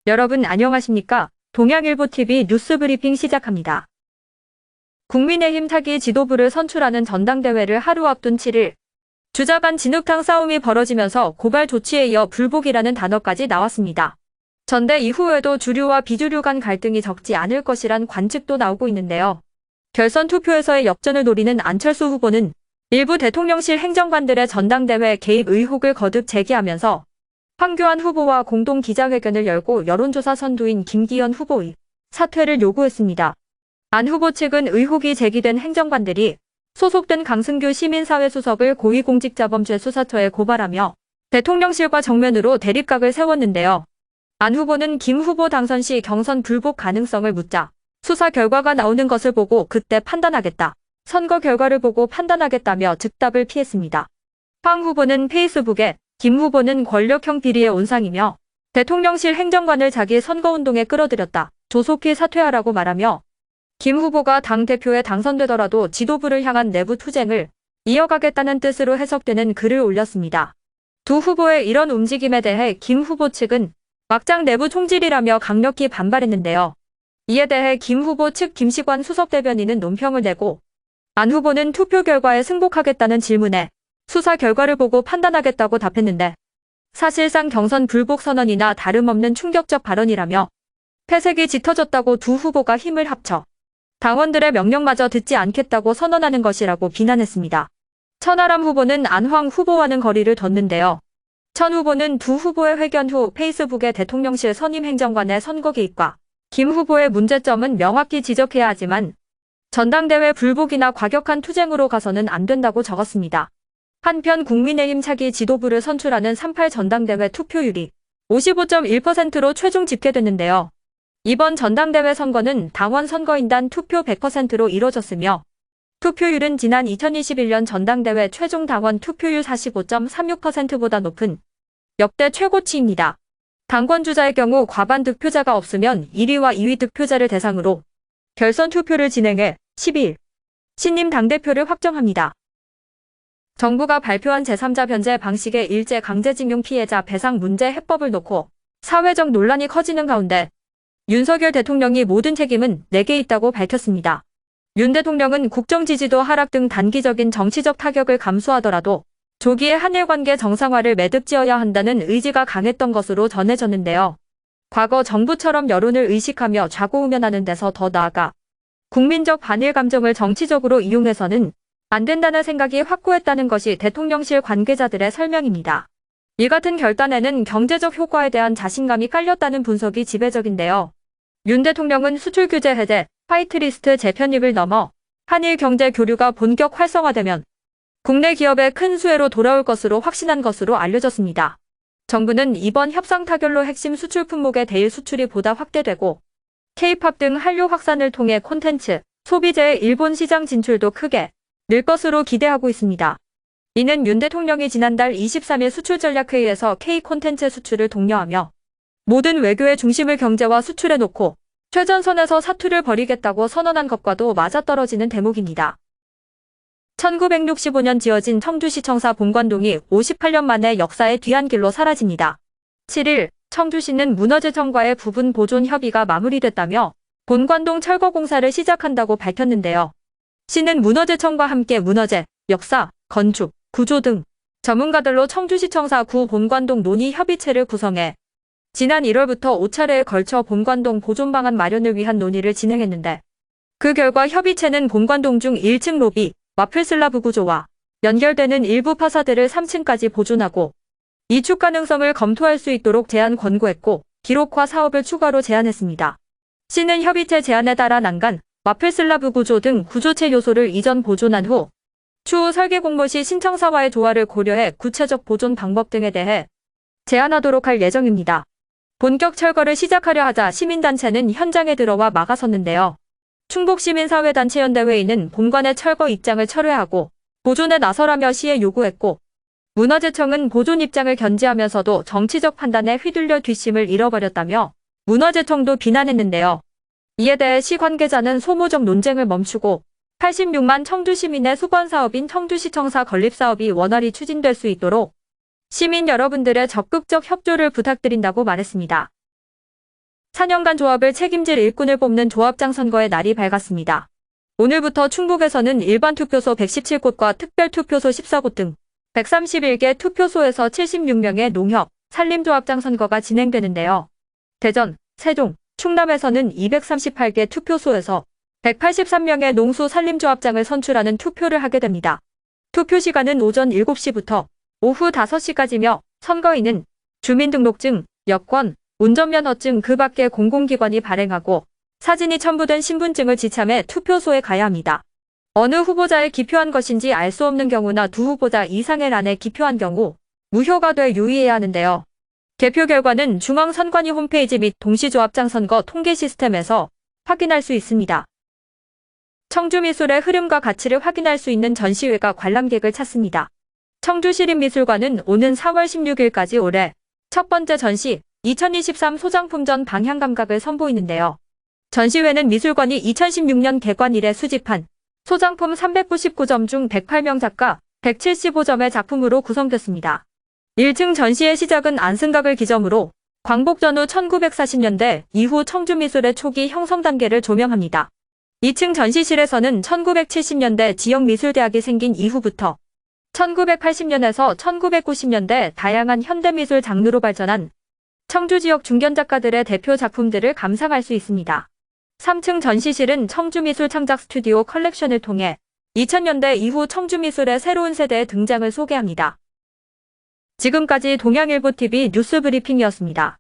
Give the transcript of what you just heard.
여러분 안녕하십니까? 동양일보TV 뉴스브리핑 시작합니다. 국민의힘 차기 지도부를 선출하는 전당대회를 하루 앞둔 7일, 주자 간 진흙탕 싸움이 벌어지면서 고발 조치에 이어 불복이라는 단어까지 나왔습니다. 전대 이후에도 주류와 비주류 간 갈등이 적지 않을 것이란 관측도 나오고 있는데요. 결선 투표에서의 역전을 노리는 안철수 후보는 일부 대통령실 행정관들의 전당대회 개입 의혹을 거듭 제기하면서 황교안 후보와 공동 기자회견을 열고 여론조사 선두인 김기현 후보의 사퇴를 요구했습니다. 안 후보 측은 의혹이 제기된 행정관들이 소속된 강승규 시민사회 수석을 고위공직자범죄 수사처에 고발하며 대통령실과 정면으로 대립각을 세웠는데요. 안 후보는 김 후보 당선 시 경선 불복 가능성을 묻자 수사 결과가 나오는 것을 보고 그때 판단하겠다. 선거 결과를 보고 판단하겠다며 즉답을 피했습니다. 황 후보는 페이스북에 김 후보는 권력형 비리의 온상이며 대통령실 행정관을 자기 선거운동에 끌어들였다. 조속히 사퇴하라고 말하며 김 후보가 당대표에 당선되더라도 지도부를 향한 내부 투쟁을 이어가겠다는 뜻으로 해석되는 글을 올렸습니다. 두 후보의 이런 움직임에 대해 김 후보 측은 막장 내부 총질이라며 강력히 반발했는데요. 이에 대해 김 후보 측 김시관 수석대변인은 논평을 내고 안 후보는 투표 결과에 승복하겠다는 질문에 수사 결과를 보고 판단하겠다고 답했는데 사실상 경선 불복 선언이나 다름없는 충격적 발언이라며 패색이 짙어졌다고 두 후보가 힘을 합쳐 당원들의 명령마저 듣지 않겠다고 선언하는 것이라고 비난했습니다. 천하람 후보는 안황 후보와는 거리를 뒀는데요. 천 후보는 두 후보의 회견 후 페이스북에 대통령실 선임 행정관의 선거 개입과 김 후보의 문제점은 명확히 지적해야 하지만 전당대회 불복이나 과격한 투쟁으로 가서는 안 된다고 적었습니다. 한편 국민의힘 차기 지도부를 선출하는 3.8 전당대회 투표율이 55.1%로 최종 집계됐는데요. 이번 전당대회 선거는 당원 선거인단 투표 100%로 이뤄졌으며 투표율은 지난 2021년 전당대회 최종 당원 투표율 45.36%보다 높은 역대 최고치입니다. 당권 주자의 경우 과반 득표자가 없으면 1위와 2위 득표자를 대상으로 결선 투표를 진행해 12일 신임 당대표를 확정합니다. 정부가 발표한 제3자 변제 방식의 일제 강제징용 피해자 배상 문제 해법을 놓고 사회적 논란이 커지는 가운데 윤석열 대통령이 모든 책임은 내게 있다고 밝혔습니다. 윤 대통령은 국정 지지도 하락 등 단기적인 정치적 타격을 감수하더라도 조기에 한일 관계 정상화를 매듭지어야 한다는 의지가 강했던 것으로 전해졌는데요. 과거 정부처럼 여론을 의식하며 좌고우면하는 데서 더 나아가 국민적 반일 감정을 정치적으로 이용해서는 안 된다는 생각이 확고했다는 것이 대통령실 관계자들의 설명입니다. 이 같은 결단에는 경제적 효과에 대한 자신감이 깔렸다는 분석이 지배적인데요. 윤 대통령은 수출 규제 해제, 화이트리스트 재편입을 넘어 한일 경제 교류가 본격 활성화되면 국내 기업의 큰 수혜로 돌아올 것으로 확신한 것으로 알려졌습니다. 정부는 이번 협상 타결로 핵심 수출 품목의 대일 수출이 보다 확대되고 K-팝 등 한류 확산을 통해 콘텐츠, 소비재의 일본 시장 진출도 크게 늘 것으로 기대하고 있습니다. 이는 윤 대통령이 지난달 23일 수출전략회의에서 K-콘텐츠 수출을 독려하며 모든 외교의 중심을 경제와 수출에 놓고 최전선에서 사투를 벌이겠다고 선언한 것과도 맞아떨어지는 대목입니다. 1965년 지어진 청주시청사 본관동이 58년 만에 역사의 뒤안길로 사라집니다. 7일 청주시는 문화재청과의 부분 보존 협의가 마무리됐다며 본관동 철거 공사를 시작한다고 밝혔는데요. 시는 문화재청과 함께 문화재, 역사, 건축, 구조 등 전문가들로 청주시청사 구 본관동 논의 협의체를 구성해 지난 1월부터 5차례에 걸쳐 본관동 보존 방안 마련을 위한 논의를 진행했는데 그 결과 협의체는 본관동 중 1층 로비, 와플 슬라브 구조와 연결되는 일부 파사드를 3층까지 보존하고 이축 가능성을 검토할 수 있도록 제안 권고했고 기록화 사업을 추가로 제안했습니다. 시는 협의체 제안에 따라 난간, 와플 슬라브 구조 등 구조체 요소를 이전 보존한 후 추후 설계 공모 시 신청사와의 조화를 고려해 구체적 보존 방법 등에 대해 제안하도록 할 예정입니다. 본격 철거를 시작하려 하자 시민단체는 현장에 들어와 막아섰는데요. 충북시민사회단체연대회의는 본관의 철거 입장을 철회하고 보존에 나서라며 시에 요구했고 문화재청은 보존 입장을 견지하면서도 정치적 판단에 휘둘려 뒷심을 잃어버렸다며 문화재청도 비난했는데요. 이에 대해 시 관계자는 소모적 논쟁을 멈추고 86만 청주시민의 수건사업인 청주시청사 건립사업이 원활히 추진될 수 있도록 시민 여러분들의 적극적 협조를 부탁드린다고 말했습니다. 4년간 조합을 책임질 일꾼을 뽑는 조합장 선거의 날이 밝았습니다. 오늘부터 충북에서는 일반 투표소 117곳과 특별 투표소 14곳 등 131개 투표소에서 76명의 농협, 산림조합장 선거가 진행되는데요. 대전, 세종, 충남에서는 238개 투표소에서 183명의 농수 산림조합장을 선출하는 투표를 하게 됩니다. 투표 시간은 오전 7시부터 오후 5시까지며 선거인은 주민등록증, 여권, 운전면허증 그 밖의 공공기관이 발행하고 사진이 첨부된 신분증을 지참해 투표소에 가야 합니다. 어느 후보자에 기표한 것인지 알 수 없는 경우나 두 후보자 이상의 란에 기표한 경우 무효가 돼 유의해야 하는데요. 개표 결과는 중앙선관위 홈페이지 및 동시조합장 선거 통계 시스템에서 확인할 수 있습니다. 청주미술의 흐름과 가치를 확인할 수 있는 전시회가 관람객을 찾습니다. 청주시립미술관은 오는 4월 16일까지 올해 첫 번째 전시 2023 소장품전 방향감각을 선보이는데요. 전시회는 미술관이 2016년 개관 이래 수집한 소장품 399점 중 108명 작가 175점의 작품으로 구성됐습니다. 1층 전시의 시작은 안승각을 기점으로 광복 전후 1940년대 이후 청주미술의 초기 형성 단계를 조명합니다. 2층 전시실에서는 1970년대 지역미술대학이 생긴 이후부터 1980년에서 1990년대 다양한 현대미술 장르로 발전한 청주 지역 중견 작가들의 대표 작품들을 감상할 수 있습니다. 3층 전시실은 청주미술 창작 스튜디오 컬렉션을 통해 2000년대 이후 청주미술의 새로운 세대의 등장을 소개합니다. 지금까지 동양일보TV 뉴스브리핑이었습니다.